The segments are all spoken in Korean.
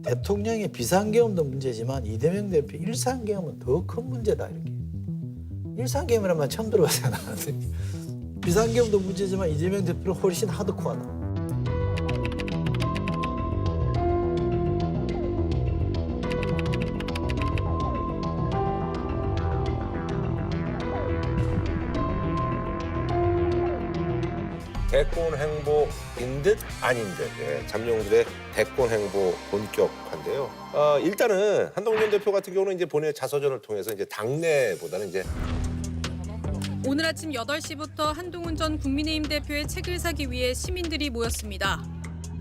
대통령의 비상계엄도 문제지만 이재명 대표 일상계엄은 더 큰 문제다 이렇게. 일상계엄이란 말 처음 들어봤어요 나는. 비상계엄도 문제지만 이재명 대표는 훨씬 하드코어다. 대권 행보인 듯 아닌 듯 잠룡들의 대권 행보 본격화인데요. 일단은 한동훈 전 대표 같은 경우는 이제 본인의 자서전을 통해서 이제 당내보다는 이제 오늘 아침 8시부터 한동훈 전 국민의힘 대표의 책을 사기 위해 시민들이 모였습니다.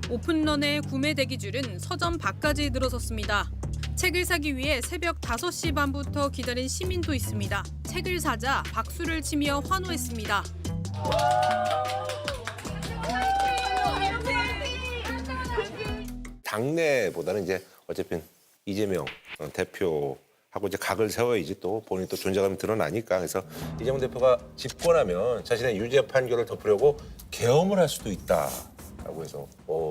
오픈런의 구매 대기줄은 서점 밖까지 늘어섰습니다. 책을 사기 위해 새벽 5시 반부터 기다린 시민도 있습니다. 책을 사자 박수를 치며 환호했습니다. 당내보다는 이제 어차피 이재명 대표하고 이제 각을 세워야지 또 본인이 또 존재감이 드러나니까 그래서 이재명 대표가 집권하면 자신의 유죄 판결을 덮으려고 계엄을 할 수도 있다라고 해서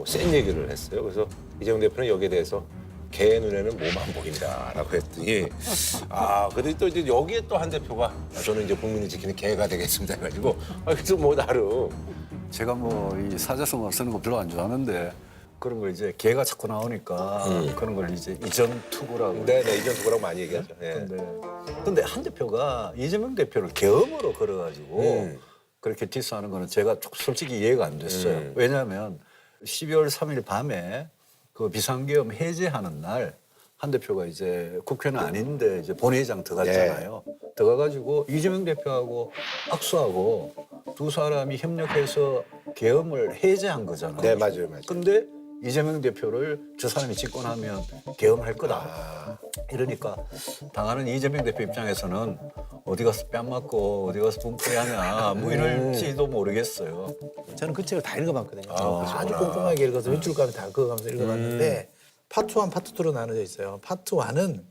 센 얘기를 했어요. 그래서 이재명 대표는 여기에 대해서 개 눈에는 뭐만 보인다라고 했더니 그래도 또 이제 여기에 또 한 대표가 저는 이제 국민을 지키는 개가 되겠습니다 해가지고 그래서 뭐 나름 제가 뭐 이 사자성어 쓰는 거 별로 안 좋아하는데 그런 거 이제 개가 자꾸 나오니까 그런 걸 이제 이전 투구라고. 네네 이전 투구라고 많이 얘기하죠. 예. 근데 한 대표가 이재명 대표를 계엄으로 걸어가지고 그렇게 디스하는 거는 제가 솔직히 이해가 안 됐어요. 왜냐하면 12월 3일 밤에 그 비상계엄 해제하는 날 한 대표가 이제 국회는 아닌데 이제 본회의장 들어갔잖아요. 들어가가지고 이재명 대표하고 악수하고 두 사람이 협력해서 계엄을 해제한 거잖아요. 네 맞아요. 근데 이재명 대표를 저 사람이 집권하면 계엄할 거다. 이러니까 당하는 이재명 대표 입장에서는 어디 가서 뺨 맞고 어디 가서 분풀이하냐 뭐 이럴지도 모르겠어요. 저는 그 책을 다 읽어봤거든요. 그러시구나. 아주 꼼꼼하게 읽어서 일주일간 다 그거가면서 읽어봤는데 파트 1, 파트 2로 나눠져 있어요. 파트 1은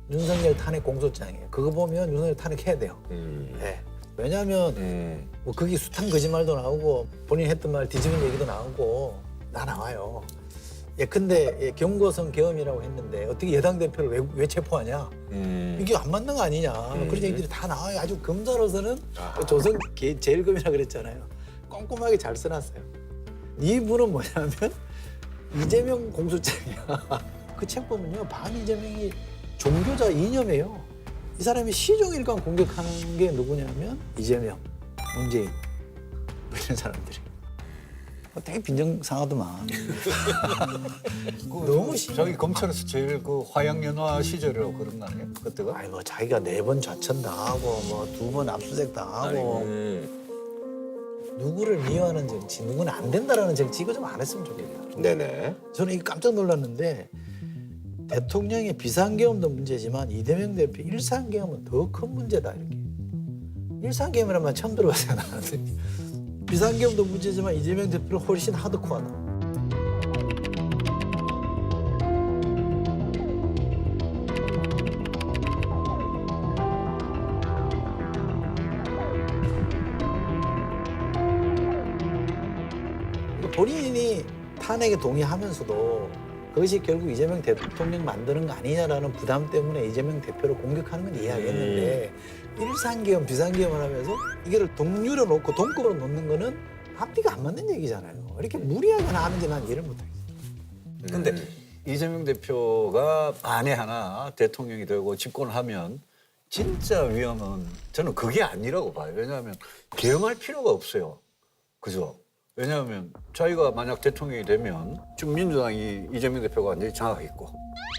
윤석열 탄핵 공소장이에요. 그거 보면 윤석열 탄핵해야 돼요. 네. 왜냐하면 뭐 그게 숱한 거짓말도 나오고 본인이 했던 말 뒤집은 얘기도 나오고 다 나와요. 근데 경고성 계엄이라고 했는데 어떻게 여당 대표를 왜 체포하냐? 이게 안 맞는 거 아니냐? 그런 얘기들이 다 나와요. 아주 검사로서는 조선 제일검이라 그랬잖아요. 꼼꼼하게 잘 써놨어요. 이분은 뭐냐면 이재명 공소장이야. 그 책 보면요. 반이재명이 종교자 이념이에요. 이 사람이 시종일관 공격하는 게 누구냐면 이재명, 문재인 뭐 이런 사람들이. 되게 빈정상하더만. 너무 심해. 자기 검찰에서 제일 그 화양연화 시절이라고 그런 거 아니에요? 그때가? 아니 뭐 자기가 4번 좌천 당하고 뭐 2번 압수수색 당하고 누구를 미워하는 정치, 누구는 안 된다라는 정치 이거 좀 안 했으면 좋겠어요. 네네. 저는 이게 깜짝 놀랐는데 대통령의 비상계엄도 문제지만 이재명 대표 일상계엄은 더 큰 문제다 이렇게. 일상계엄이란 말 처음 들어봤어요 나는. 비상계엄도 문제지만 이재명 대표는 훨씬 하드코어다. 본인이 탄핵에 동의하면서도 그것이 결국 이재명 대통령 만드는 거 아니냐라는 부담 때문에 이재명 대표를 공격하는 건 이해하겠는데 일상계엄, 비상계엄을 하면서 이거를 동률에 놓고 동급으로 놓는 거는 앞뒤가 안 맞는 얘기잖아요. 이렇게 무리하게 하는지 난 이해를 못하겠어요. 근데 이재명 대표가 만에 하나 대통령이 되고 집권을 하면 진짜 위험은 저는 그게 아니라고 봐요. 왜냐하면 계엄할 필요가 없어요. 그죠? 왜냐하면 자기가 만약 대통령이 되면 지금 민주당이 이재명 대표가 완전히 장악했고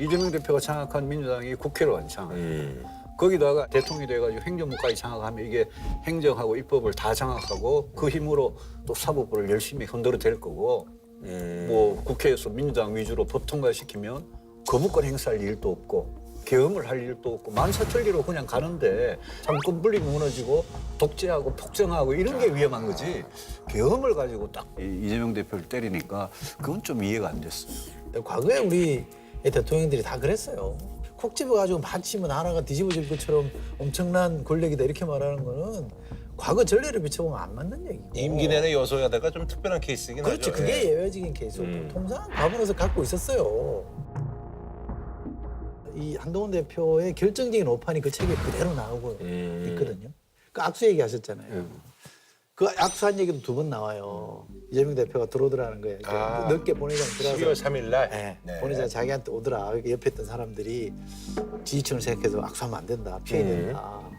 이재명 대표가 장악한 민주당이 국회를 완전히 장악했고 거기다가 대통령이 돼가지고 행정부까지 장악하면 이게 행정하고 입법을 다 장악하고 그 힘으로 또 사법부를 열심히 흔들어 댈 거고 뭐 국회에서 민주당 위주로 법 통과시키면 거부권 행사할 일도 없고 계엄을 할 일도 없고 만사천리로 그냥 가는데 정권 분립이 무너지고 독재하고 폭정하고 이런 게 위험한 거지 계엄을 가지고 딱 이재명 대표를 때리니까 그건 좀 이해가 안 됐어요. 과거에 우리 대통령들이 다 그랬어요. 콕 집어가지고 받치면 나라가 뒤집어질 것처럼 엄청난 권력이다 이렇게 말하는 거는 과거 전례를 비춰보면 안 맞는 얘기고. 임기 내내 여소야대가 좀 특별한 케이스이긴 그렇지. 하죠. 그게 예외적인 케이스고 통상 과거에서 갖고 있었어요. 이 한동훈 대표의 결정적인 오판이 그 책에 그대로 나오고 있거든요. 그 악수 얘기하셨잖아요. 그 악수한 얘기도 2번 나와요. 이재명 대표가 들어오더라는 거예요. 넓게 본회의장 들어와서 12월 3일 날. 네. 본회의장 자기한테 오더라. 옆에 있던 사람들이 지지층을 생각해서 악수하면 안 된다. 피해야 된다.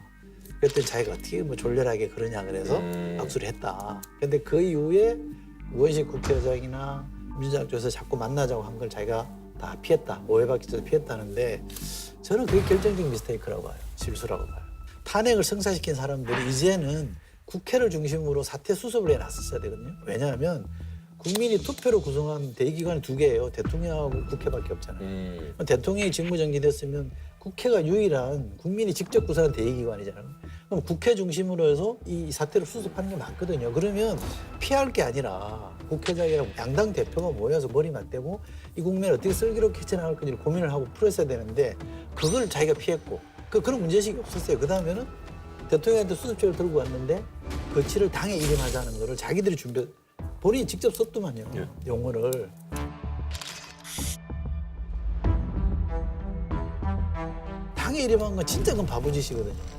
그랬더니 자기가 어떻게 뭐 졸렬하게 그러냐 그래서 악수를 했다. 근데 그 이후에 우원식 국회의장이나 민주당 쪽에서 자꾸 만나자고 한 걸 자기가 다 피했다. 오해받기 전에 피했다는데 저는 그게 결정적인 미스테이크라고 봐요. 실수라고 봐요. 탄핵을 성사시킨 사람들이 이제는 국회를 중심으로 사퇴 수습을 해놨었어야 되거든요. 왜냐하면 국민이 투표로 구성한 대의기관이 2개예요. 대통령하고 국회밖에 없잖아요. 대통령이 직무정지됐으면 국회가 유일한 국민이 직접 구성한 대의기관이잖아요. 그럼 국회 중심으로 해서 이 사태를 수습하는 게 맞거든요. 그러면 피할 게 아니라 국회의장이랑 양당 대표가 모여서 머리 맞대고 이 국면을 어떻게 슬기롭게 헤쳐나갈 건지를 고민을 하고 풀었어야 되는데 그걸 자기가 피했고 그런 문제의식이 없었어요. 그다음에는 대통령한테 수습책을 들고 왔는데 거치를 당에 일임하자는 거를 자기들이 본인이 직접 썼더만요. 용어를. 당에 일임한 건 진짜 그건 바보짓이거든요.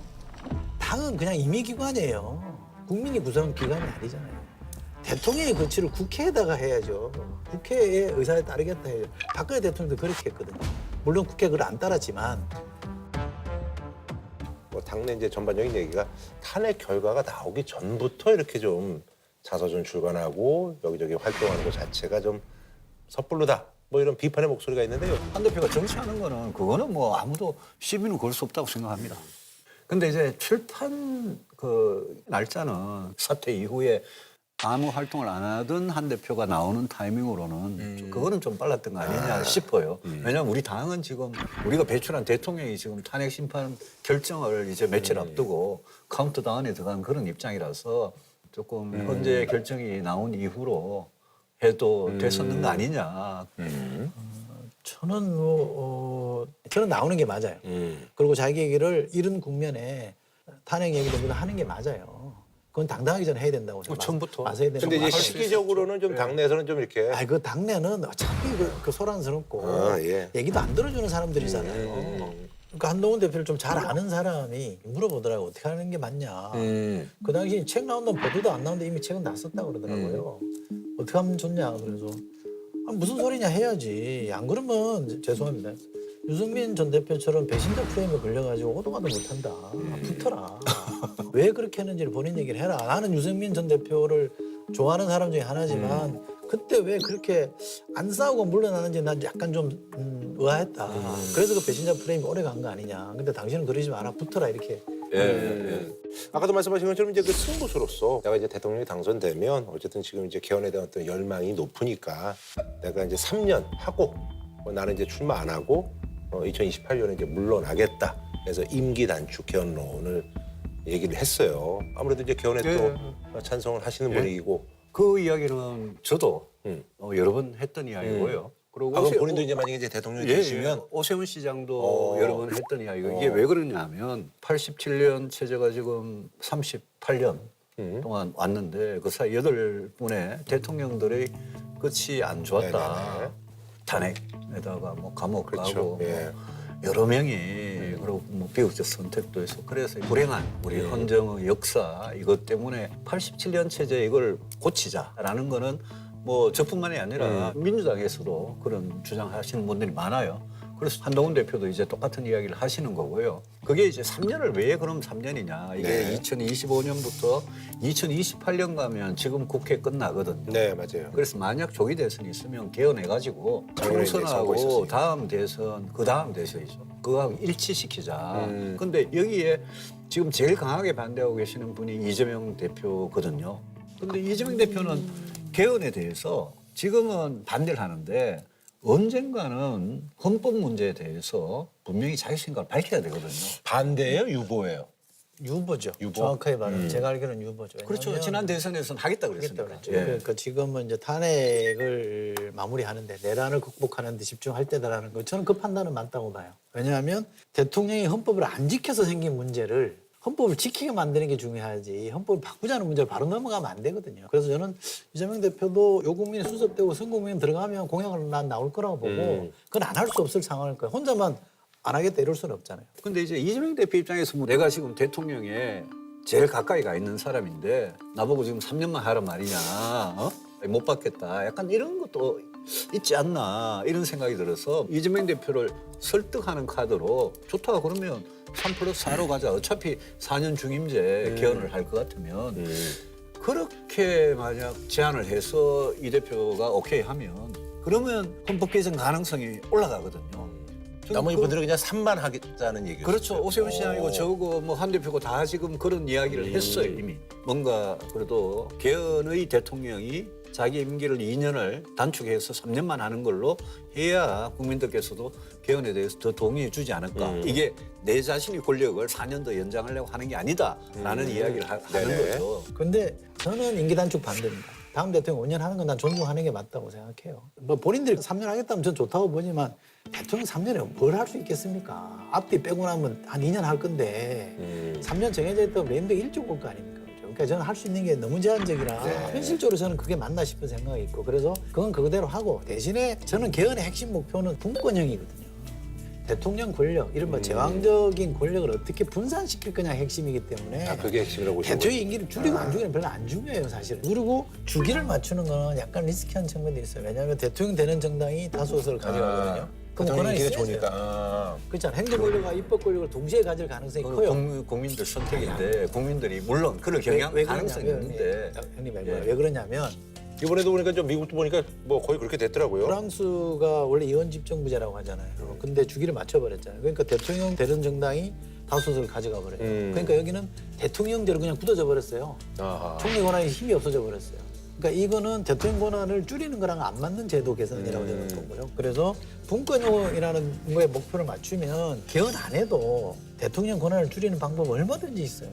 당은 그냥 임의기관이에요. 국민이 구성한 기관이 아니잖아요. 대통령의 거치를 국회에다가 해야죠. 국회의 의사에 따르겠다 해야죠. 박근혜 대통령도 그렇게 했거든요. 물론 국회가 그걸 안 따랐지만 뭐 당내 이제 전반적인 얘기가 탄핵 결과가 나오기 전부터 이렇게 좀 자서전 출간하고 여기저기 활동하는 것 자체가 좀 섣불르다. 뭐 이런 비판의 목소리가 있는데요. 한 대표가 정치하는 거는 그거는 뭐 아무도 시비는 걸 수 없다고 생각합니다. 근데 이제 출판 그 날짜는 사퇴 이후에 아무 활동을 안 하던 한 대표가 나오는 타이밍으로는 그거는 좀 빨랐던 거 아니냐 싶어요. 왜냐하면 우리 당은 지금 우리가 배출한 대통령이 지금 탄핵 심판 결정을 이제 며칠 앞두고 카운트다운에 들어간 그런 입장이라서 조금 현재 결정이 나온 이후로 해도 됐었는 거 아니냐. 저는 저는 나오는 게 맞아요. 그리고 자기 얘기를 이런 국면에 탄핵 얘기를 하는 게 맞아요. 그건 당당하기 전에 해야 된다고 생각해요. 처음부터. 맞아야 된다고. 근데 이제 생각해요. 시기적으로는 좀 당내에서는 좀 이렇게 그 당내는 어차피 그 소란스럽고 예. 얘기도 안 들어주는 사람들이잖아요. 그러니까 한동훈 대표를 좀 잘 아는 사람이 물어보더라고요. 어떻게 하는 게 맞냐. 그 당시 책 나온다면 보도도 안 나오는데 이미 책은 났었다고 그러더라고요. 어떻게 하면 좋냐. 그래서 무슨 소리냐 해야지. 안 그러면 죄송합니다. 유승민 전 대표처럼 배신자 프레임에 걸려가지고 오도가도 못한다. 붙어라. 왜 그렇게 했는지를 본인 얘기를 해라. 나는 유승민 전 대표를 좋아하는 사람 중에 하나지만 그때 왜 그렇게 안 싸우고 물러나는지 난 약간 좀 의아했다. 그래서 그 배신자 프레임이 오래 간 거 아니냐. 근데 당신은 그러지 마라. 붙어라 이렇게. 아까도 말씀하신 것처럼 이제 그 승부수로서 내가 이제 대통령이 당선되면 어쨌든 지금 이제 개헌에 대한 어떤 열망이 높으니까 내가 이제 3년 하고 나는 이제 출마 안 하고 2028년에 이제 물러나겠다. 그래서 임기 단축 개헌론을 얘기를 했어요. 아무래도 이제 개헌에 또 찬성을 하시는 분위기고. 그 이야기는 저도 여러 번 했던 이야기고요. 그리고 그럼 본인도 이제 만약에 이제 대통령이 되시면 오세훈 시장도 여러 번 했던 이야기고 이게 왜 그러냐면 87년 체제가 지금 38년 동안 왔는데 그 사이 8분의 대통령들의 끝이 안 좋았다. 네네네. 탄핵에다가 뭐 감옥 그렇죠. 가고 예. 여러 명이 그리고 뭐 비극적 선택도 해서 그래서 불행한 우리 헌정의 역사 이것 때문에 87년 체제 이걸 고치자라는 거는 뭐 저뿐만이 아니라 민주당에서도 그런 주장하시는 분들이 많아요. 그래서 한동훈 대표도 이제 똑같은 이야기를 하시는 거고요. 그게 이제 3년을 왜 그럼 3년이냐. 이게 네. 2025년부터 2028년 가면 지금 국회 끝나거든요. 네, 맞아요. 그래서 만약 조기 대선이 있으면 개헌해가지고 작년에 이제 선거 총선하고 있었으니까. 다음 대선, 그 다음 대선이죠. 그거하고 일치시키자. 근데 여기에 지금 제일 강하게 반대하고 계시는 분이 이재명 대표거든요. 근데 이재명 대표는 개헌에 대해서 지금은 반대를 하는데 언젠가는 헌법 문제에 대해서 분명히 자기 생각을 밝혀야 되거든요. 반대예요, 유보예요? 유보죠. 유보? 정확하게 말하면 제가 알기로는 유보죠. 그렇죠. 왜냐하면 지난 대선에서는 하겠다 하겠다 그랬습니다. 그랬죠. 예. 그러니까 지금은 이제 탄핵을 마무리하는데 내란을 극복하는 데 집중할 때다라는 거 저는 그 판단은 맞다고 봐요. 왜냐하면 대통령이 헌법을 안 지켜서 생긴 문제를 헌법을 지키게 만드는 게 중요하지 헌법을 바꾸자는 문제를 바로 넘어가면 안 되거든요. 그래서 저는 이재명 대표도 요 국민이 수습되고 선국민 들어가면 공약은 난 나올 거라고 보고 그건 안 할 수 없을 상황일 거예요. 혼자만 안 하겠다 이럴 수는 없잖아요. 근데 이제 이재명 대표 입장에서 뭐 내가 지금 대통령에 제일 가까이 가 있는 사람인데 나보고 지금 3년만 하란 말이냐, 어? 못 받겠다. 약간 이런 것도 있지 않나 이런 생각이 들어서 이재명 대표를 설득하는 카드로 좋다 그러면 3+4로 가자. 어차피 4년 중임제 개헌을 할 것 같으면 그렇게 만약 제안을 해서 이 대표가 오케이 하면 그러면 헌법 개정 가능성이 올라가거든요. 나머지 분들은 그냥 3만 하겠다는 얘기죠. 그렇죠. 오세훈 시장이고 저거 뭐 한 대표고 다 지금 그런 이야기를 했어요 이미. 뭔가 그래도 개헌의 대통령이 자기 임기를 2년을 단축해서 3년만 하는 걸로 해야 국민들께서도 개헌에 대해서 더 동의해 주지 않을까. 이게 내 자신이 권력을 4년 더 연장하려고 하는 게 아니다라는 이야기를 하는 네네. 거죠. 근데 저는 임기 단축 반대입니다. 다음 대통령 5년 하는 건 난 존중하는 게 맞다고 생각해요. 뭐 본인들이 3년 하겠다면 전 좋다고 보지만 대통령 3년에 뭘 할 수 있겠습니까? 앞뒤 빼고 나면 한 2년 할 건데 3년 정해져 있다고 매임도 일찍 올 거 아닙니까? 그러니까 저는 할 수 있는 게 너무 제한적이라 현실적으로 저는 그게 맞나 싶은 생각이 있고 그래서 그건 그대로 하고 대신에 저는 개헌의 핵심 목표는 분권형이거든요. 대통령 권력, 이른바 제왕적인 권력을 어떻게 분산시킬 거냐 핵심이기 때문에 그게 핵심이라고 보시는 대통령 임기를 줄이고 안 줄이는 별로 안 중요해요 사실은. 그리고 주기를 맞추는 거는 약간 리스키한 측면도 있어요. 왜냐하면 대통령 되는 정당이 다수를 가져가거든요. 그럼 권한이 인기가 세져요. 좋으니까. 그렇잖아요. 행정 권력과 입법 권력을 동시에 가질 가능성이 커요. 국민들 선택인데 국민들이 물론 그럴 경향 가능성이 그러냐면, 있는데 형님 예. 왜 그러냐면 이번에도 보니까 좀 미국도 보니까 뭐 거의 그렇게 됐더라고요. 프랑스가 원래 이원 집정부제라고 하잖아요. 근데 주기를 맞춰버렸잖아요. 그러니까 대통령 되는 정당이 다수를 가져가 버려요. 그러니까 여기는 대통령제로 그냥 굳어져 버렸어요. 아하. 총리 권한이 힘이 없어져 버렸어요. 그러니까 이거는 대통령 권한을 줄이는 거랑 안 맞는 제도 개선이라고 저는 보고요. 그래서 분권형이라는 거에 목표를 맞추면 개헌 안 해도 대통령 권한을 줄이는 방법은 얼마든지 있어요.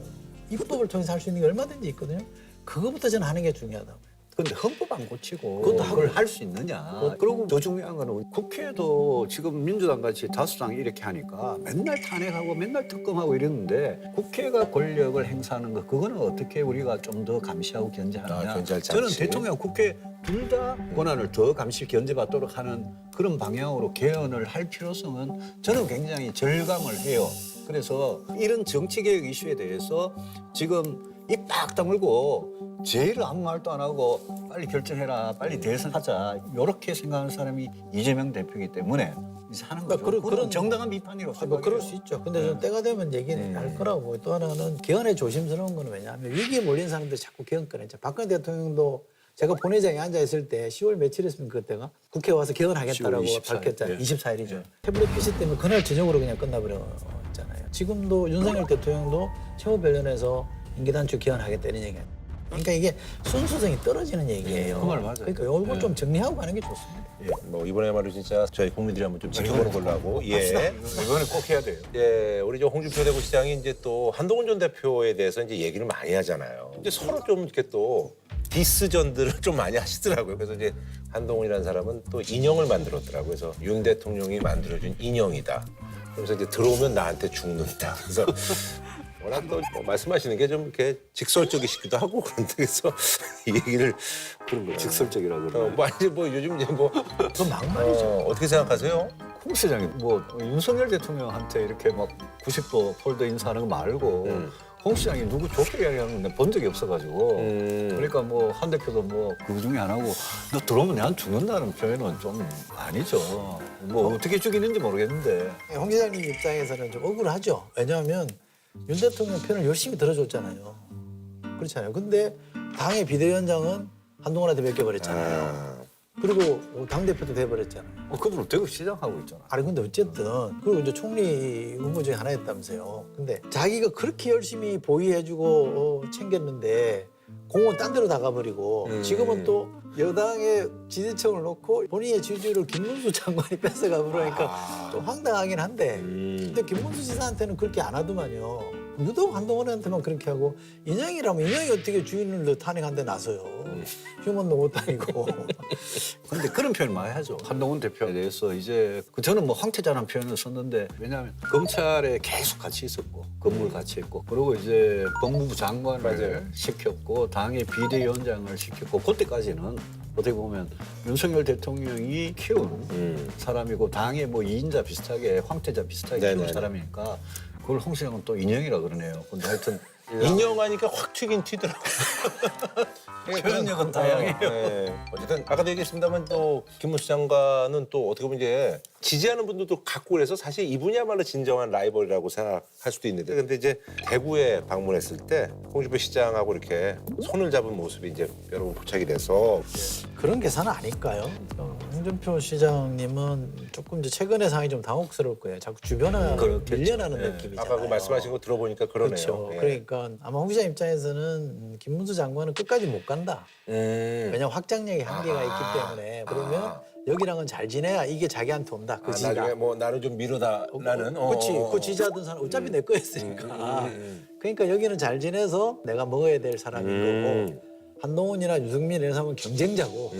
입법을 통해서 할 수 있는 게 얼마든지 있거든요. 그거부터 저는 하는 게 중요하다고요. 근데 헌법 안 고치고 그것도 그걸 할 수 있느냐. 그리고 더 중요한 거는 국회도 지금 민주당 같이 다수당이 이렇게 하니까 맨날 탄핵하고 맨날 특검하고 이랬는데 국회가 권력을 행사하는 거 그거는 어떻게 우리가 좀 더 감시하고 견제하느냐. 견제할지 저는 않지. 대통령 국회 둘 다 권한을 더 감시 견제받도록 하는 그런 방향으로 개헌을 할 필요성은 저는 굉장히 절감을 해요. 그래서 이런 정치개혁 이슈에 대해서 지금 입 딱 다물고 제일 아무 말도 안 하고 빨리 결정해라, 빨리 대선하자 이렇게 생각하는 사람이 이재명 대표이기 때문에 이제 하는 거죠. 그런 정당한 비판이라고 뭐 생각해요. 그럴 수 있죠. 근데 저는 때가 되면 얘기를 할 거라고 보고 또 하나는 개헌에 조심스러운 거는 왜냐하면 위기에 몰린 사람들이 자꾸 개헌 꺼내죠. 박근혜 대통령도 제가 본회의장에 앉아 있을 때 10월 며칠이었습니까 그때가 국회 와서 개헌하겠다라고 10월 24일. 밝혔잖아요. 예. 24일이죠. 태블릿 PC 때문에 그날 저녁으로 그냥 끝나버렸잖아요. 지금도 윤석열 대통령도 최후 변론에서 임기 단축 개헌하겠다 이런 얘기예요. 그러니까 이게 순수성이 떨어지는 얘기예요. 그 말 맞아요. 그러니까 이걸 좀 정리하고 가는 게 좋습니다. 뭐 이번에야말로 진짜 저희 국민들이 한번 좀 지켜보는 걸로 하고. 예. 이번에 꼭 해야 돼요. 예, 우리 저 홍준표 대구시장이 이제 또 한동훈 전 대표에 대해서 이제 얘기를 많이 하잖아요. 이제 서로 좀 이렇게 또 디스전들을 좀 많이 하시더라고요. 그래서 이제 한동훈이라는 사람은 또 인형을 만들었더라고요. 그래서 윤 대통령이 만들어준 인형이다. 그래서 이제 들어오면 나한테 죽는다. 그래서 워낙 또 뭐 말씀하시는 게 좀 이렇게 직설적이시기도 하고 그런데 그래서 이 얘기를 그런 거예요. 직설적이라고 그러네. 뭐 아니 뭐 요즘 이제 뭐 그건 막말이죠. 어떻게 생각하세요? 홍 시장이 뭐 윤석열 대통령한테 이렇게 막 90도 폴더 인사하는 거 말고 홍 시장이 누구 좋게 이야기하는 건 본 적이 없어가지고 그러니까 뭐 한 대표도 뭐 그 중에 안 하고 너 들어오면 내한 죽는다는 표현은 좀 아니죠. 뭐 어떻게 죽이는지 모르겠는데 홍 기자님 입장에서는 좀 억울하죠. 왜냐하면 윤 대통령 편을 열심히 들어줬잖아요. 그렇잖아요. 근데 당의 비대위원장은 한동훈한테 맡겨버렸잖아요. 그리고 당대표도 돼버렸잖아요. 그분은 대구 시장하고 있잖아. 아니 근데 어쨌든 그리고 이제 총리 후보 중에 하나였다면서요. 근데 자기가 그렇게 열심히 보위해주고 챙겼는데 공은 딴 데로 나가버리고 지금은 또 여당의 지지층을 놓고 본인의 지지율을 김문수 장관이 뺏어가 버리니까 좀 황당하긴 한데 근데 김문수 지사한테는 그렇게 안 하더만요. 유독 한동훈한테만 그렇게 하고 인형이라면 인형이 어떻게 주인을 탄핵한 데 나서요. 휴먼도 못 다니고. 근데 그런 표현 많이 하죠. 한동훈 대표에 대해서 이제 저는 뭐 황태자라는 표현을 썼는데 왜냐하면 검찰에 계속 같이 있었고 건물 같이 했고 그리고 이제 법무부 장관을 맞아요. 시켰고 당의 비대위원장을 시켰고 그때까지는 어떻게 보면 윤석열 대통령이 키운 사람이고 당의 뭐 2인자 비슷하게 황태자 비슷하게 키운 네네네. 사람이니까 그걸 홍 시장은 또 인형이라 그러네요. 근데 하여튼 인형하니까 확 튀긴 튀더라고. 표현력은 다양해요. 네. 어쨌든 아까도 얘기했습니다만 또 김문수 장관은 또 어떻게 보면 이제 지지하는 분들도 갖고 그래서 사실 이분이야말로 진정한 라이벌이라고 생각할 수도 있는데 근데 이제 대구에 방문했을 때 홍준표 시장하고 이렇게 손을 잡은 모습이 이제 여러 번 포착이 돼서 그런 계산은 아닐까요? 홍준표 시장님은 조금 이제 최근의 상황이 좀 당혹스러울 거예요. 자꾸 주변을 그렇겠죠. 밀려나는 네. 느낌이잖아요. 아까 그 말씀하신 거 들어보니까 그러네요. 그렇죠. 예. 그러니까 아마 홍 시장 입장에서는 김문수 장관은 끝까지 못 간다. 왜냐면 확장력이 한계가 있기 때문에 그러면 여기랑은 잘 지내야 이게 자기한테 온다. 그 지가. 나중에 뭐 나를 좀 밀어달라는 그렇지. 그 지지하던 사람 어차피 내 거였으니까. 그러니까 여기는 잘 지내서 내가 먹어야 될 사람인 거고 한동훈이나 유승민 이런 사람은 경쟁자고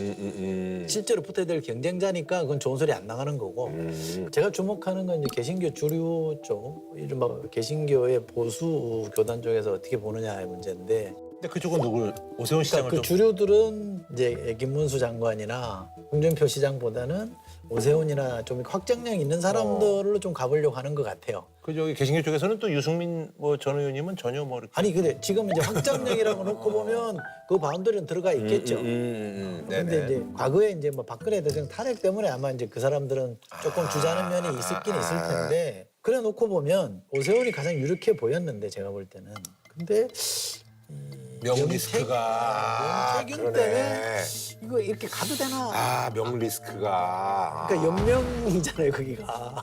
실제로 붙어야 될 경쟁자니까 그건 좋은 소리 안 나가는 거고 제가 주목하는 건 이제 개신교 주류 쪽 이른바 개신교의 보수 교단 쪽에서 어떻게 보느냐의 문제인데 근데 그쪽은 누굴 오세훈 시장을 그러니까 그 주류들은 이제 김문수 장관이나 홍준표 시장보다는 오세훈이나 좀 확장력 있는 사람들로 좀 가보려고 하는 것 같아요. 그 저기 개신교 쪽에서는 또 유승민 뭐 전 의원님은 전혀 뭐 이렇게 아니 근데 지금 이제 확장력이라고 놓고 보면 그 바운더리는 들어가 있겠죠. 근데 네네. 이제 과거에 이제 뭐 박근혜 대통령 탄핵 때문에 아마 이제 그 사람들은 조금 주자는 면이 있긴 있을 텐데 그래 놓고 보면 오세훈이 가장 유력해 보였는데 제가 볼 때는 근데 명리스크가 명태균 때문에 이거 이렇게 가도 되나? 명리스크가 그러니까 연명이잖아요 거기가.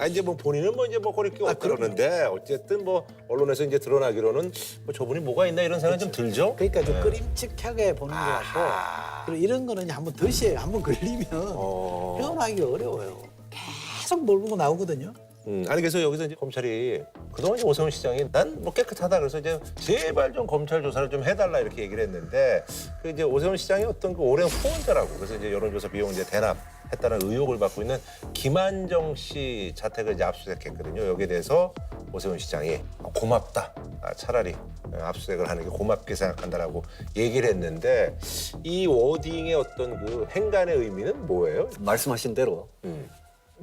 이제 뭐 본인은 뭐 이제 뭐 그렇게 그러는데 어쨌든 뭐 언론에서 이제 드러나기로는 뭐 저분이 뭐가 있나 이런 생각이 좀 들죠. 그러니까 좀 끄림칙하게 보는 것 같고 그리고 이런 거는 이제 한번 덫에 한번 걸리면 헤어나기 어려워요. 계속 몰고 나오거든요. 아니 그래서 여기서 이제 검찰이 그동안 이제 오세훈 시장이 난 뭐 깨끗하다 그래서 이제 제발 좀 검찰 조사를 좀 해달라 이렇게 얘기를 했는데 그 이제 오세훈 시장이 어떤 그 오랜 후원자라고 그래서 이제 여론조사 비용 이제 대납했다는 의혹을 받고 있는 김한정 씨 자택을 이제 압수수색했거든요. 여기에 대해서 오세훈 시장이 고맙다. 차라리 압수수색을 하는 게 고맙게 생각한다라고 얘기를 했는데 이 워딩의 어떤 그 행간의 의미는 뭐예요? 말씀하신 대로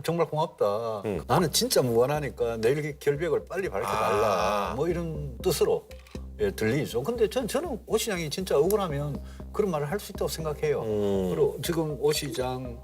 정말 고맙다. 나는 진짜 무관하니까 내일 결백을 빨리 밝혀달라. 뭐 이런 뜻으로 들리죠. 근데 저는 오 시장이 진짜 억울하면 그런 말을 할 수 있다고 생각해요. 그리고 지금 오 시장,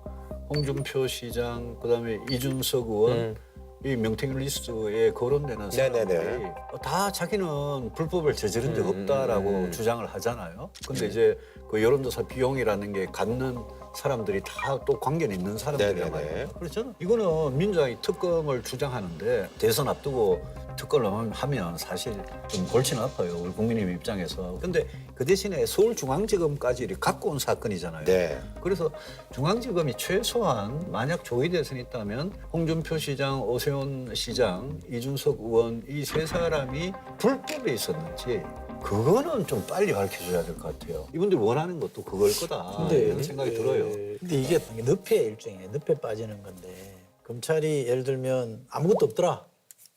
홍준표 시장, 그다음에 이준석 의원 이 명태균 리스트에 거론되는 사람들이 다 자기는 불법을 저지른 적 없다라고 주장을 하잖아요. 근데 이제 그 여론조사 비용이라는 게 갖는 사람들이 다 또 관계는 있는 사람들이란 말이에요. 그래서 저는 이거는 민주당이 특검을 주장하는데 대선 앞두고 특검을 하면 사실 좀 골치는 아파요. 우리 국민의 입장에서. 근데 그 대신에 서울중앙지검까지 이렇게 갖고 온 사건이잖아요. 네. 그래서 중앙지검이 최소한 만약 조기 대선이 있다면 홍준표 시장, 오세훈 시장, 이준석 의원 이 세 사람이 불법에 있었는지 그거는 좀 빨리 밝혀줘야 될 것 같아요. 이분들이 원하는 것도 그걸 거다. 이런 생각이 들어요. 근데 이게 늪의 일종이에요. 늪에 빠지는 건데 검찰이 예를 들면 아무것도 없더라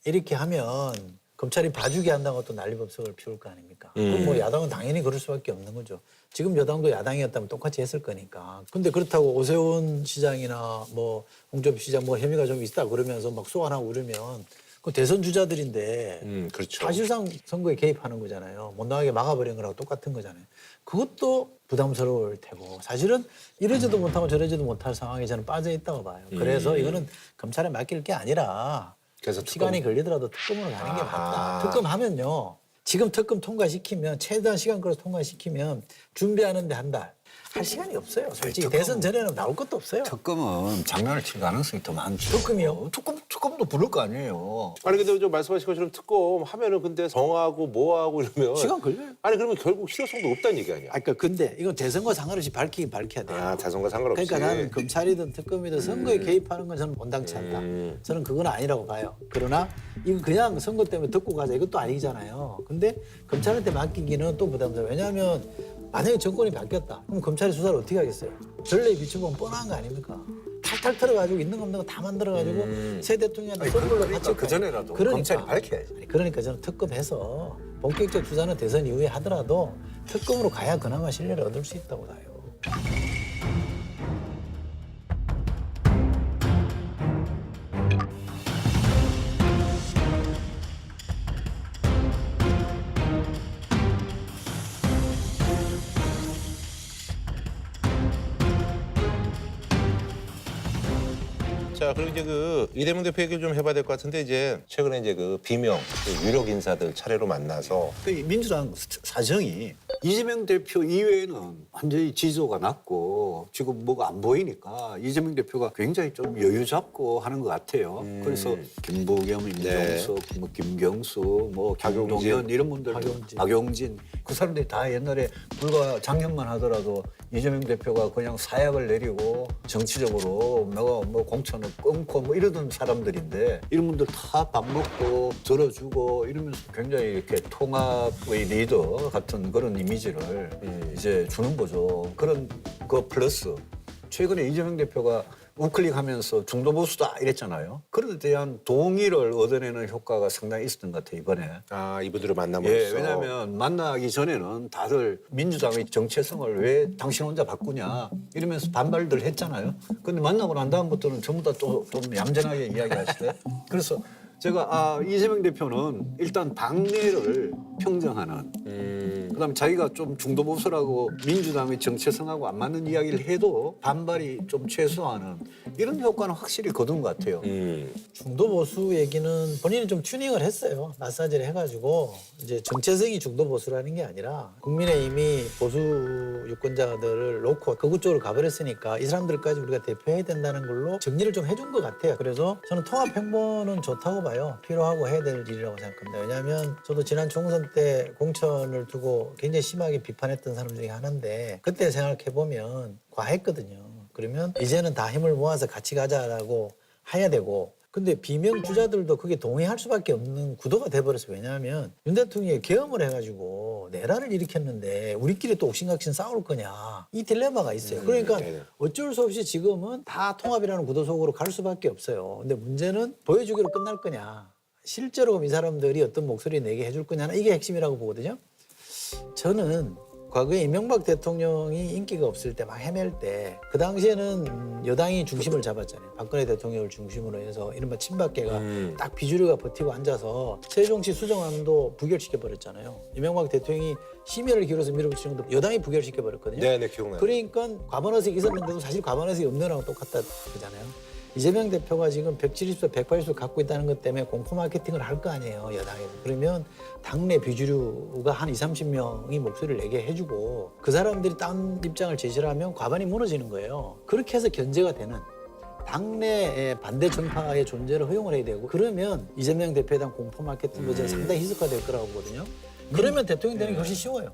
이렇게 하면 검찰이 봐주게 한다고 또 난리법석을 피울 거 아닙니까? 그럼 뭐 야당은 당연히 그럴 수밖에 없는 거죠. 지금 여당도 야당이었다면 똑같이 했을 거니까. 근데 그렇다고 오세훈 시장이나 뭐 홍준표 시장 뭐 혐의가 좀 있다 그러면서 막 소환하고 그러면 그 대선 주자들인데 그렇죠. 사실상 선거에 개입하는 거잖아요. 못 나가게 막아버리는 거랑 똑같은 거잖아요. 그것도 부담스러울 테고 사실은 이러지도 못하고 저러지도 못할 상황에 저는 빠져 있다고 봐요. 그래서 이거는 검찰에 맡길 게 아니라 그래서 시간이 걸리더라도 특검으로 가는 게 맞다. 특검하면요. 지금 특검 통과시키면 최대한 시간 끌어서 통과시키면 준비하는데 한 달. 할 시간이 없어요. 솔직히 대선 전에는 나올 것도 없어요. 특검은 장난을 칠 가능성이 더 많죠. 특검이요? 특검도 부를 거 아니에요. 아니 근데 좀 말씀하신 것처럼 특검 하면은 근데 정하고 뭐하고 이러면 시간 걸려요. 아니 그러면 결국 실효성도 없다는 얘기 아니야? 그러니까 근데 이건 대선과 상관없이 밝히긴 밝혀야 돼요. 대선과 상관없이. 그러니까 나는 검찰이든 특검이든 선거에 개입하는 건 저는 온당치 않다. 저는 그건 아니라고 봐요. 그러나 이거 그냥 선거 때문에 듣고 가자 이것도 아니잖아요. 근데 검찰한테 맡기기는 또 부담스러워요. 왜냐하면 만약에 정권이 바뀌었다. 그럼 검찰이 수사를 어떻게 하겠어요? 전례에 비춰보면 뻔한 거 아닙니까? 탈탈 털어가지고 있는 거 없는 거 다 만들어가지고 새 대통령한테 선물로 그러니까 그 전에라도 검찰이 밝혀야지. 그러니까 저는 특검해서 본격적 수사는 대선 이후에 하더라도 특검으로 가야 그나마 신뢰를 얻을 수 있다고 봐요. 자, 그리고 이제 그 이재명 대표 얘기를 좀 해봐야 될 것 같은데 이제 최근에 이제 그 비명 그 유력 인사들 차례로 만나서 그 민주당 사정이 이재명 대표 이외에는 완전히 지지도가 낮고 지금 뭐가 안 보이니까 이재명 대표가 굉장히 좀 여유 잡고 하는 것 같아요. 그래서 김부겸, 임종석, 뭐 김경수, 뭐 김동연 이런 분들, 박용진 그 사람들이 다 옛날에 불과 작년만 하더라도 이재명 대표가 그냥 사약을 내리고 정치적으로 뭐 공천을 끊고 뭐 이러던 사람들인데 이런 분들 다 밥 먹고 들어주고 이러면서 굉장히 이렇게 통합의 리더 같은 그런 이미지를 이제 주는 거죠. 그런 거 플러스 최근에 이재명 대표가 우클릭하면서 중도 보수다 이랬잖아요. 그런 데 대한 동의를 얻어내는 효과가 상당히 있었던 것 같아요, 이번에. 아, 이분들을 만남으로써. 예, 왜냐하면 만나기 전에는 다들 민주당의 정체성을 왜 당신 혼자 바꾸냐 이러면서 반발들 했잖아요. 근데 만나고 난 다음부터는 전부 다 또 좀 얌전하게 이야기하시대. 그래서 제가 이재명 대표는 일단 당내를 평정하는 그다음에 자기가 좀 중도 보수라고 민주당의 정체성하고 안 맞는 이야기를 해도 반발이 좀 최소화하는 이런 효과는 확실히 거둔 것 같아요. 중도 보수 얘기는 본인이 좀 튜닝을 했어요. 마사지를 해가지고 이제 정체성이 중도 보수라는 게 아니라 국민의힘이 보수 유권자들을 놓고 극우 쪽으로 가버렸으니까 이 사람들까지 우리가 대표해야 된다는 걸로 정리를 좀 해준 것 같아요. 그래서 저는 통합 행보는 좋다고 봐요. 필요하고 해야 될 일이라고 생각합니다. 왜냐하면 저도 지난 총선 때 공천을 두고 굉장히 심하게 비판했던 사람 중에 하나인데 그때 생각해보면 과했거든요. 그러면 이제는 다 힘을 모아서 같이 가자라고 해야 되고 근데 비명 주자들도 그게 동의할 수밖에 없는 구도가 돼버렸어요. 왜냐하면 윤 대통령이 계엄을 해가지고 내란을 일으켰는데 우리끼리 또 옥신각신 싸울 거냐 이 딜레마가 있어요. 그러니까 어쩔 수 없이 지금은 다 통합이라는 구도 속으로 갈 수밖에 없어요. 근데 문제는 보여주기로 끝날 거냐 실제로 이 사람들이 어떤 목소리 내게 해줄 거냐는 이게 핵심이라고 보거든요. 저는 과거에 이명박 대통령이 인기가 없을 때 막 헤맬 때 그 당시에는 여당이 중심을 잡았잖아요. 박근혜 대통령을 중심으로 해서 이른바 친박계가 딱 비주류가 버티고 앉아서 세종시 수정안도 부결시켜버렸잖아요. 이명박 대통령이 심혈을 기울여서 밀어붙이는 것도 여당이 부결시켜버렸거든요. 네, 기억나요. 그러니까 과반의석이 있었는데도 사실 과반의석이 없는 거랑 똑같다 그잖아요. 이재명 대표가 지금 170석, 180석 갖고 있다는 것 때문에 공포 마케팅을 할 거 아니에요, 여당에서. 그러면 당내 비주류가 한 20, 30명이 목소리를 내게 해주고 그 사람들이 딴 입장을 제시를 하면 과반이 무너지는 거예요. 그렇게 해서 견제가 되는 당내의 반대 전파의 존재를 허용을 해야 되고 그러면 이재명 대표에 대한 공포 마케팅 문제가 상당히 희석화될 거라고 보거든요. 그러면 대통령 되는 게 훨씬 쉬워요.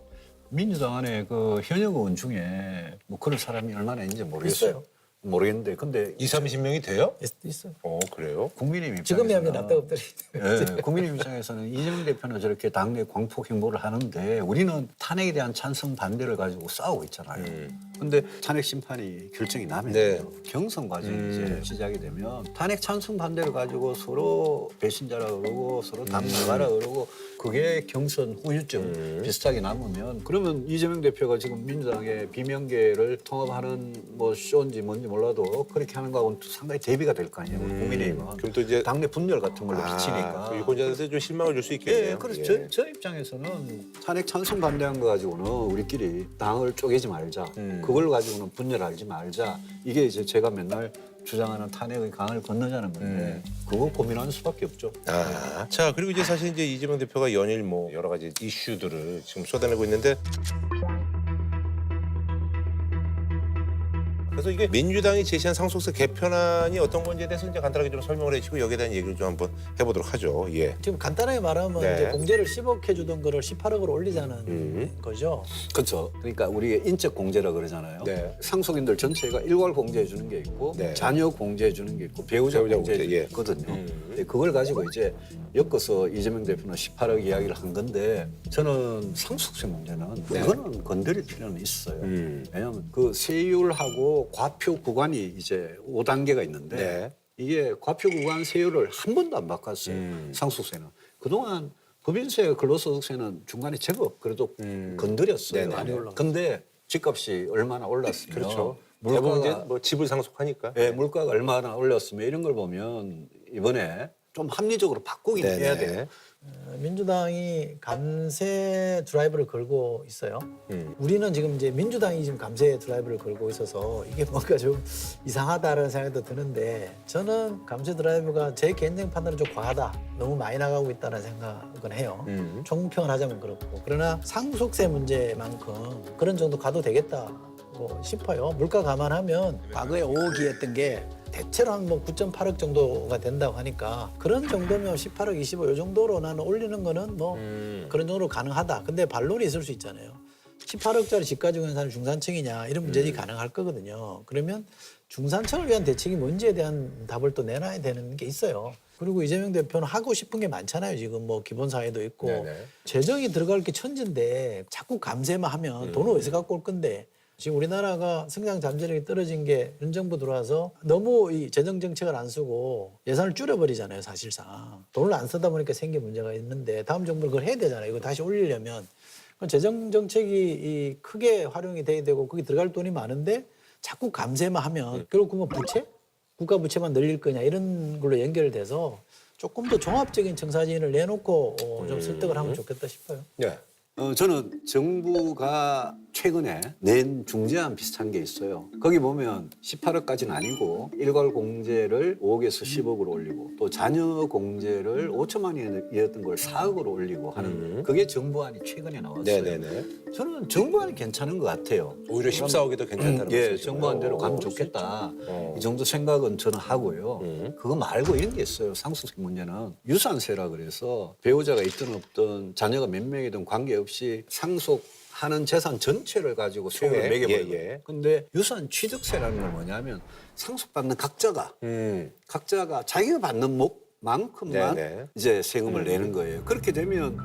민주당 안에 그 현역 의원 중에 뭐 그런 사람이 얼마나 있는지 모르겠어요. 있어요. 모르겠는데 근데 20, 30명이 돼요? 있어요. 그래요? 국민의힘 지금이 하면 입장에서는 납득 없더니. 예, 국민의힘 입장에서는 이재명 대표는 저렇게 당내 광폭 행보를 하는데 우리는 탄핵에 대한 찬성 반대를 가지고 싸우고 있잖아요. 근데 탄핵 심판이 결정이 나면 경선 과정이 이제 시작이 되면 탄핵 찬성 반대를 가지고 서로 배신자라 그러고 서로 당 나가라 그러고 그게 경선 후유증 비슷하게 남으면 그러면 이재명 대표가 지금 민주당의 비명계를 통합하는 뭐 쇼인지 뭔지 몰라도 그렇게 하는 거하고는 상당히 대비가 될 거 아니에요. 국민의힘은. 그럼 또 이제 당내 분열 같은 걸로 비치니까. 그 유권자들한테 좀 실망을 줄 수 있겠네요. 예, 그래서 저 입장에서는 탄핵 찬성 반대한 거 가지고는 우리끼리 당을 쪼개지 말자. 그걸 가지고는 분열하지 말자. 이게 이제 제가 맨날 주장하는 탄핵의 강을 건너자는 건데 그거 고민하는 수밖에 없죠. 자, 그리고 이제 사실 이제 이재명 대표가 연일 뭐 여러 가지 이슈들을 지금 쏟아내고 있는데 그래서 이게 민주당이 제시한 상속세 개편안이 어떤 건지에 대해서 이제 간단하게 좀 설명을 해주시고 여기에 대한 얘기를 좀 한번 해보도록 하죠. 예. 지금 간단하게 말하면 네. 이제 공제를 10억 해주던 거를 18억으로 올리자는 거죠. 그렇죠. 그러니까 우리가 인적 공제라 그러잖아요. 네. 상속인들 전체가 일괄 공제해 주는 게 있고 네. 자녀 공제해 주는 게 있고 배우자 공제해 주는 게 예. 있거든요. 근데 그걸 가지고 이제 엮어서 이재명 대표는 18억 이야기를 한 건데 저는 상속세 문제는 그거는 건드릴 필요는 있어요. 왜냐하면 그 세율하고 과표 구간이 이제 5단계가 있는데 이게 과표 구간 세율을 한 번도 안 바꿨어요. 상속세는. 그동안 법인세, 근로소득세는 중간에 제법 그래도 건드렸어요. 네네. 많이 올라. 근데 집값이 얼마나 올랐으면 그렇죠. 대부분 이제 물가가 뭐 집을 상속하니까. 예, 물가가 얼마나 올랐으면 이런 걸 보면 이번에 좀 합리적으로 바꾸긴 네네. 해야 돼요. 민주당이 감세 드라이브를 걸고 있어요. 우리는 지금 이제 민주당이 지금 감세 드라이브를 걸고 있어서 이게 뭔가 좀 이상하다라는 생각도 드는데 저는 감세 드라이브가 제 개인적인 판단은 좀 과하다. 너무 많이 나가고 있다는 생각은 해요. 총평을 하자면 그렇고. 그러나 상속세 문제만큼 그런 정도 가도 되겠다고 싶어요. 물가 감안하면 과거에 5억이었던 게 대체로 한 뭐 9.8억 정도가 된다고 하니까 그런 정도면 18억, 20억 이 정도로 나는 올리는 거는 뭐 그런 정도로 가능하다. 근데 반론이 있을 수 있잖아요. 18억짜리 집 가지고 있는 사람이 중산층이냐 이런 문제들이 가능할 거거든요. 그러면 중산층을 위한 대책이 뭔지에 대한 답을 또 내놔야 되는 게 있어요. 그리고 이재명 대표는 하고 싶은 게 많잖아요. 지금 뭐 기본사회도 있고 네네. 재정이 들어갈 게 천진데 자꾸 감세만 하면 돈을 어디서 갖고 올 건데 지금 우리나라가 성장 잠재력이 떨어진 게 현 정부 들어와서 너무 이 재정 정책을 안 쓰고 예산을 줄여버리잖아요. 사실상 돈을 안 쓰다 보니까 생긴 문제가 있는데 다음 정부는 그걸 해야 되잖아요. 이거 다시 올리려면 재정 정책이 이 크게 활용이 돼야 되고 거기 들어갈 돈이 많은데 자꾸 감세만 하면 결국 뭐 부채? 국가 부채만 늘릴 거냐 이런 걸로 연결돼서 조금 더 종합적인 청사진을 내놓고 좀 설득을 하면 좋겠다 싶어요. 네. 저는 정부가 최근에 낸 중재안 비슷한 게 있어요. 거기 보면 18억까지는 아니고 일괄 공제를 5억에서 10억으로 올리고 또 자녀 공제를 5천만 원이었던 걸 4억으로 올리고 하는 그게 정부안이 최근에 나왔어요. 네네네. 저는 정부안이 괜찮은 것 같아요. 오히려 14억이 더 괜찮다는 예, 말씀이시죠? 정부안대로 가면 좋겠다. 이 정도 생각은 저는 하고요. 그거 말고 이런 게 있어요. 상속세 문제는 유산세라 그래서 배우자가 있든 없든 자녀가 몇 명이든 관계없이 상속하는 재산 전체를 가지고 세율을 총액? 매겨버려요. 예, 예. 근데 유산 취득세라는 건 뭐냐면 상속받는 각자가 자기가 받는 만큼만 네네. 이제 세금을 내는 거예요. 그렇게 되면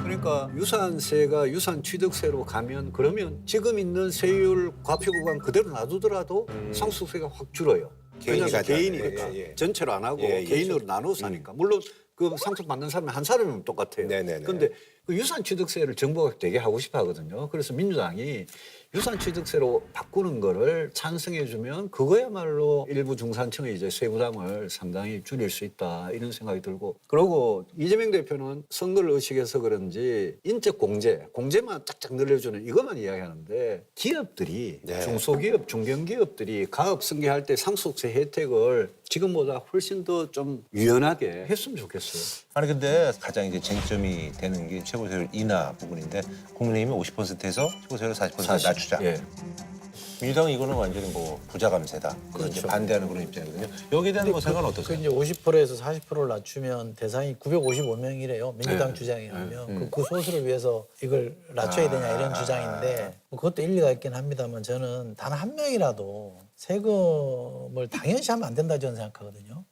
그러니까 유산세가 유산취득세로 가면 그러면 지금 있는 세율 과표 구간 그대로 놔두더라도 상속세가 확 줄어요. 개인이 왜냐하면 가져야 개인이 돼. 그러니까 예, 예. 전체로 안 하고 예, 예. 개인으로 나눠서 하니까 물론 그 상속 받는 사람이 한 사람이면 똑같아요. 네네네. 그런데 그 유산취득세를 정부가 되게 하고 싶어 하거든요. 그래서 민주당이 유산취득세로 바꾸는 거를 찬성해 주면 그거야말로 일부 중산층의 이제 세부담을 상당히 줄일 수 있다 이런 생각이 들고 그리고 이재명 대표는 선거를 의식해서 그런지 인적 공제만 쫙쫙 늘려주는 이것만 이야기하는데 기업들이 네. 중소기업, 중견기업들이 가업 승계할 때 상속세 혜택을 지금보다 훨씬 더 좀 유연하게 했으면 좋겠어요. 아니 근데 가장 이제 쟁점이 되는 게 최고세율 인하 부분인데 국민의힘이 50%에서 최고세율을 40% 낮추자. 예. 민주당은 이거는 완전히 뭐 부자 감세다. 그렇죠. 반대하는 그런 입장이거든요. 여기에 대한 뭐 생각은 그 어떠세요? 이제 50%에서 40%를 낮추면 대상이 955명이래요. 민주당 주장에 하면 그 소수를 위해서 이걸 낮춰야 되냐 이런 주장인데 뭐 그것도 일리가 있긴 합니다만 저는 단 한 명이라도 세금을 당연시 하면 안 된다 저는 생각하거든요.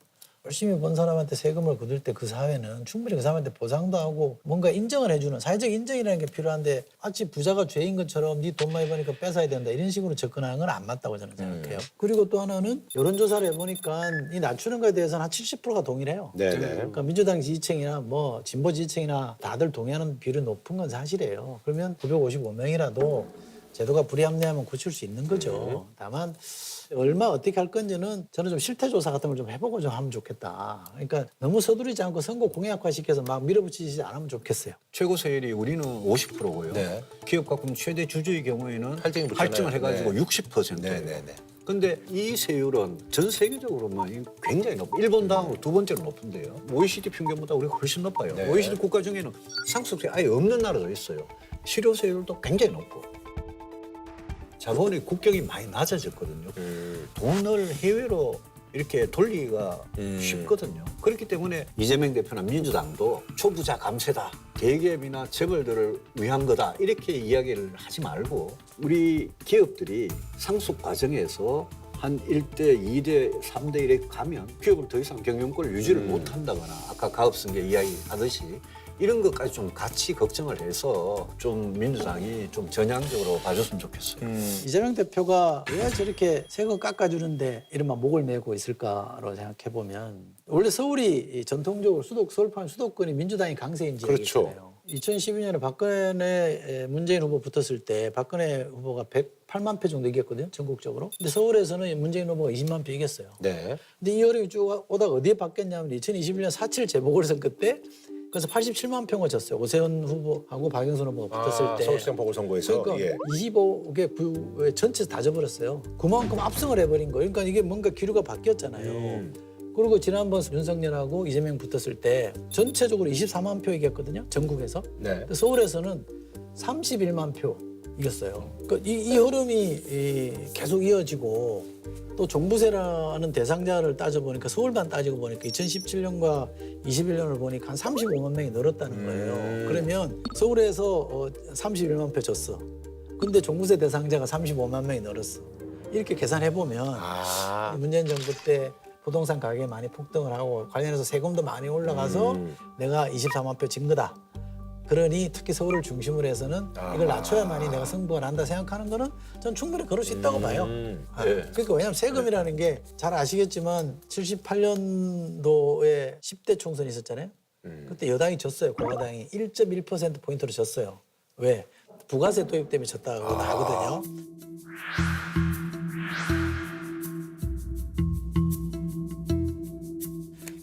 열심히 번 사람한테 세금을 거둘 때 그 사회는 충분히 그 사람한테 보상도 하고 뭔가 인정을 해주는 사회적 인정이라는 게 필요한데 마치 부자가 죄인 것처럼 네 돈 많이 버니까 뺏어야 된다 이런 식으로 접근하는 건 안 맞다고 저는 생각해요. 그리고 또 하나는 여론조사를 해보니까 이 낮추는 거에 대해서는 한 70%가 동일해요. 네네. 그러니까 민주당 지지층이나 뭐 진보 지지층이나 다들 동의하는 비율이 높은 건 사실이에요. 그러면 955명이라도 제도가 불이합리하면 고칠 수 있는 거죠. 다만 얼마 어떻게 할 건지는 저는 좀 실태조사 같은 걸 좀 해보고 좀 하면 좋겠다. 그러니까 너무 서두르지 않고 선거 공약화시켜서 막 밀어붙이지 않으면 좋겠어요. 최고세율이 우리는 50%고요. 네. 기업 가끔 최대 주주의 경우에는 할증이 붙잖아요. 할증을 해가지고 네. 60%예요. 네네네. 근데 이 세율은 전 세계적으로만 굉장히 높고 일본 다음으로 두 번째로 높은데요. OECD 평균보다 우리가 훨씬 높아요. 네. OECD 국가 중에는 상속세 아예 없는 나라도 있어요. 실효세율도 굉장히 높고. 자본의 국격이 많이 낮아졌거든요. 돈을 해외로 이렇게 돌리기가 쉽거든요. 그렇기 때문에 이재명 대표나 민주당도 초부자 감세다. 대기업이나 재벌들을 위한 거다. 이렇게 이야기를 하지 말고 우리 기업들이 상속 과정에서 한 1대, 2대, 3대 1에 가면 기업을 더 이상 경영권을 유지를 못 한다거나 아까 가업승계 이야기하듯이 이런 것까지 좀 같이 걱정을 해서 좀 민주당이 좀 전향적으로 봐줬으면 좋겠어요. 이재명 대표가 왜 저렇게 세금 깎아주는데 이른바 목을 메고 있을까로 생각해 보면 원래 서울이 전통적으로 서울 포함 수도권이 민주당이 강세인 그렇죠. 지역이잖아요. 2012년에 박근혜 문재인 후보 붙었을 때 박근혜 후보가 108만 표 정도 이겼거든요, 전국적으로. 근데 서울에서는 문재인 후보가 20만 표 이겼어요. 네. 근데 이 흐름이 쭉 오다가 어디에 바뀌었냐면 2021년 4.7 재보궐선거 때 그래서 87만 표가 졌어요. 오세훈 후보하고 박영선 후보가 붙었을 때. 서울시장 보궐선거에서 그러니까 예. 25개 부에 전체 다 져버렸어요. 그만큼 압승을 해버린 거예요. 그러니까 이게 뭔가 기류가 바뀌었잖아요. 그리고 지난번 윤석열하고 이재명 붙었을 때 전체적으로 24만 표 이겼거든요. 전국에서. 네. 근데 서울에서는 31만 표 이겼어요. 그러니까 이 흐름이 계속 이어지고 또 종부세라는 대상자를 따져보니까 서울만 따지고 보니까 2017년과 21년을 보니까 한 35만 명이 늘었다는 거예요. 그러면 서울에서 31만 표 줬어. 근데 종부세 대상자가 35만 명이 늘었어. 이렇게 계산해보면 문재인 정부 때 부동산 가격이 많이 폭등을 하고 관련해서 세금도 많이 올라가서 내가 24만 표 진 거다. 그러니 특히 서울을 중심으로 해서는 이걸 낮춰야만이 내가 승부가 난다 생각하는 거는 전 충분히 그럴 수 있다고 봐요. 그러니까 왜냐하면 세금이라는 게 잘 아시겠지만 78년도에 10대 총선이 있었잖아요. 그때 여당이 졌어요. 공화당이 1.1%포인트로 졌어요. 왜? 부가세 도입 때문에 졌다고 나거든요.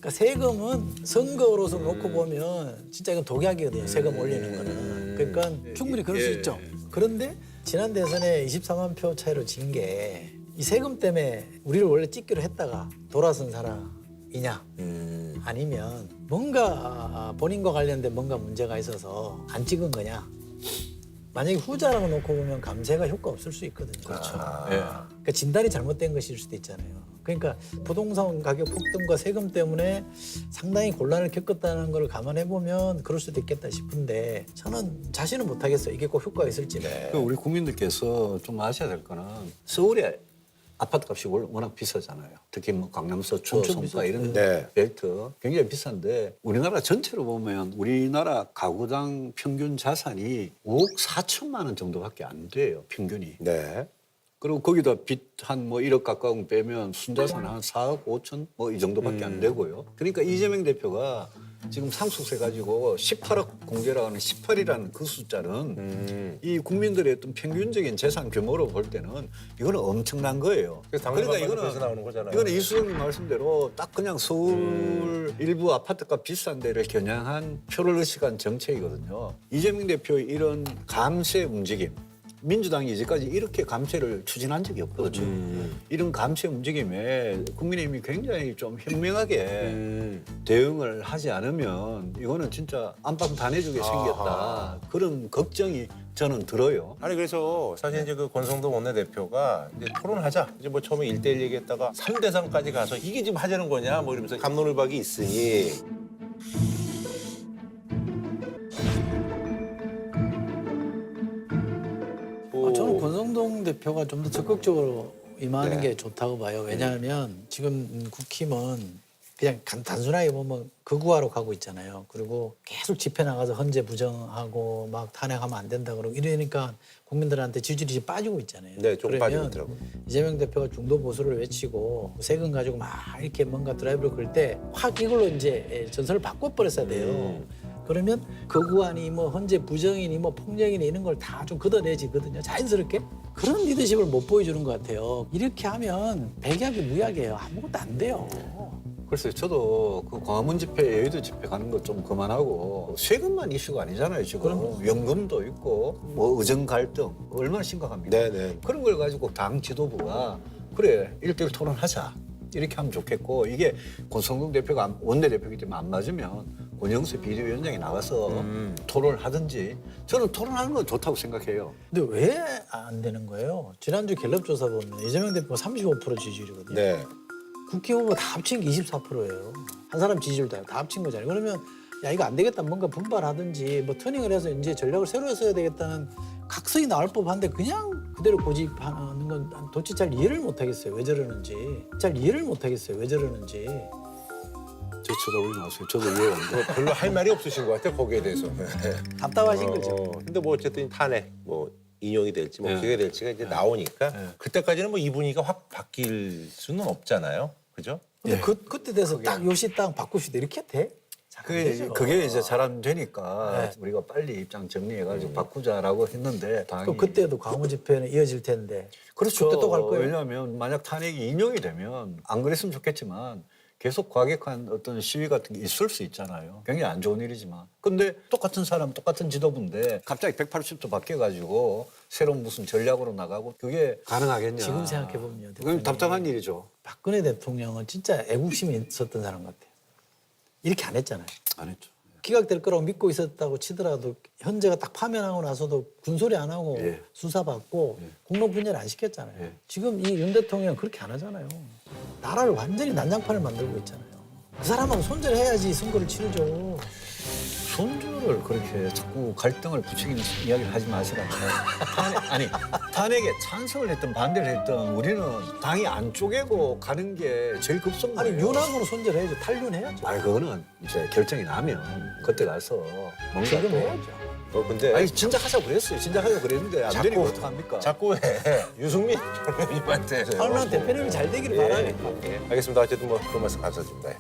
그러니까 세금은 선거로서 놓고 보면 진짜 이건 독약이거든요. 세금 올리는 거는. 그러니까 충분히 그럴 수 있죠. 그런데 지난 대선에 24만 표 차이로 진 게 이 세금 때문에 우리를 원래 찍기로 했다가 돌아선 사람이냐 아니면 뭔가 본인과 관련된 뭔가 문제가 있어서 안 찍은 거냐. 만약에 후자라고 놓고 보면 감세가 효과 없을 수 있거든요. 그렇죠. 그러니까 진단이 잘못된 것일 수도 있잖아요. 그러니까 부동산 가격 폭등과 세금 때문에 상당히 곤란을 겪었다는 걸 감안해 보면 그럴 수도 있겠다 싶은데 저는 자신은 못하겠어요. 이게 꼭 효과가 있을지는. 그 우리 국민들께서 좀 아셔야 될 거는 서울에 아파트 값이 워낙 비싸잖아요. 특히 뭐 강남 서초, 엄청 송파 비싸죠. 이런 네. 벨트 굉장히 비싼데 우리나라 전체로 보면 우리나라 가구당 평균 자산이 5억 4천만 원 정도밖에 안 돼요. 평균이. 네. 그리고 거기다 빚 한 뭐 1억 가까운 빼면 순자산 한 4억 5천 뭐 이 정도밖에 안 되고요. 그러니까 이재명 대표가 지금 상속세 가지고 18억 공개라고 하는 18이라는 그 숫자는 이 국민들의 어떤 평균적인 재산 규모로 볼 때는 이거는 엄청난 거예요. 그래서 당연히 이거는 나오는 거잖아요. 이거는 이수정님 말씀대로 딱 그냥 서울 일부 아파트값 비싼 데를 겨냥한 표를 의식한 정책이거든요. 이재명 대표의 이런 감세 움직임. 민주당이 이제까지 이렇게 감세를 추진한 적이 없거든요. 이런 감세 움직임에 국민의힘이 굉장히 좀 현명하게 대응을 하지 않으면 이거는 진짜 안방 다 내주게 생겼다. 그런 걱정이 저는 들어요. 아니 그래서 사실 이제 그 권성동 원내대표가 이제 토론하자. 이제 뭐 처음에 1대1 얘기했다가 3대3까지 가서 이게 지금 하자는 거냐 뭐 이러면서 갑론을박이 있으니 저는 권성동 대표가 좀 더 적극적으로 임하는 네. 게 좋다고 봐요. 왜냐하면 지금 국힘은 그냥 단순하게 보면 극우화로 가고 있잖아요. 그리고 계속 집회 나가서 헌재 부정하고 막 탄핵하면 안 된다 그러고 이러니까 국민들한테 지지율이 빠지고 있잖아요. 네, 좀 빠지고 그러면 있더라고요. 이재명 대표가 중도 보수를 외치고 세금 가지고 막 이렇게 뭔가 드라이브를 걸 때 확 이걸로 이제 전선을 바꿔버렸어야 돼요. 그러면 극우아니 뭐 헌재 부정이니 뭐 폭력이니 이런 걸 다 좀 걷어내지거든요. 자연스럽게 그런 리더십을 못 보여주는 것 같아요. 이렇게 하면 백약이 무약이에요. 아무것도 안 돼요. 글쎄요, 저도 그 광화문 집회, 여의도 집회 가는 거 좀 그만하고 세금만 이슈가 아니잖아요, 지금. 연금도 있고 뭐 의정 갈등 얼마나 심각합니까? 네네. 그런 걸 가지고 당 지도부가 그래 1대1 토론하자 이렇게 하면 좋겠고 이게 권성동 대표가 원내대표이기 때문에 안 맞으면 권영세 비대위원장이 나가서 토론을 하든지 저는 토론하는 건 좋다고 생각해요. 근데 왜 안 되는 거예요? 지난주 갤럽 조사 보면 이재명 대표가 35% 지지율이거든요. 네. 국회 후보 다 합친 게 24%예요. 한 사람 지지율 다 합친 거잖아요. 그러면 야 이거 안 되겠다 뭔가 분발하든지 뭐 터닝을 해서 이제 전략을 새로 써야 되겠다는 각성이 나올 법한데 그냥 그대로 고집하는 건 도대체 잘 이해를 못 하겠어요. 왜 저러는지. 잘 이해를 못 하겠어요. 왜 저러는지. 저 쳐다보지 마세요. 저도 이해가 안 돼. 별로 할 말이 없으신 것 같아요 거기에 대해서. 답답하신 거죠. 근데 뭐 어쨌든 탄핵 뭐 인용이 될지 뭐 네. 어떻게 될지가 이제 나오니까 네. 그때까지는 뭐 이 분위기가 확 바뀔 수는 없잖아요, 그죠? 근데 그때 돼서 딱 요시 땅 바꾸시다 이렇게 돼? 잘안 되죠. 그게 이제 잘 안 되니까 네. 우리가 빨리 입장 정리해가지고 바꾸자라고 했는데 당이 또 그때도 광화문 집회는 이어질 텐데. 그렇죠. 그때 또 갈 거예요. 왜냐하면 만약 탄핵이 인용이 되면 안 그랬으면 좋겠지만 계속 과격한 어떤 시위 같은 게 있을 수 있잖아요. 굉장히 안 좋은 일이지만. 근데 똑같은 사람, 똑같은 지도부인데 갑자기 180도 바뀌어가지고 새로운 무슨 전략으로 나가고 그게 가능하겠냐. 지금 생각해보면 그건 답답한 일이죠. 박근혜 대통령은 진짜 애국심이 있었던 사람 같아요. 이렇게 안 했잖아요. 안 했죠. 기각될 거라고 믿고 있었다고 치더라도 현재가 딱 파면하고 나서도 군소리 안 하고 예. 수사받고 공론 분열 안 시켰잖아요. 예. 지금 이 윤 대통령은 그렇게 안 하잖아요. 나라를 완전히 난장판을 만들고 있잖아요. 그 사람하고 손절해야지 선거를 치르죠. 손주를 그렇게 자꾸 갈등을 부추기는 이야기를 하지 마시라고. 탄핵에 찬성을 했든 반대를 했든 우리는 당이 안 쪼개고 가는 게 제일 급선무예요. 아니 윤학으로 손절해야죠. 탈윤해야죠. 아니 그거는 이제 결정이 나면 그때 가서 뭔가 지금 또 해야죠. 근데 아니 진작 하자고 그랬어요. 진작 하자고 그랬는데 안 되니까 어떡합니까? 자꾸 왜 유승민 총리님한테 난 대표님이 잘 되기를 바라니까. 알겠습니다. 어쨌든 뭐 그런 말씀 감사드립니다.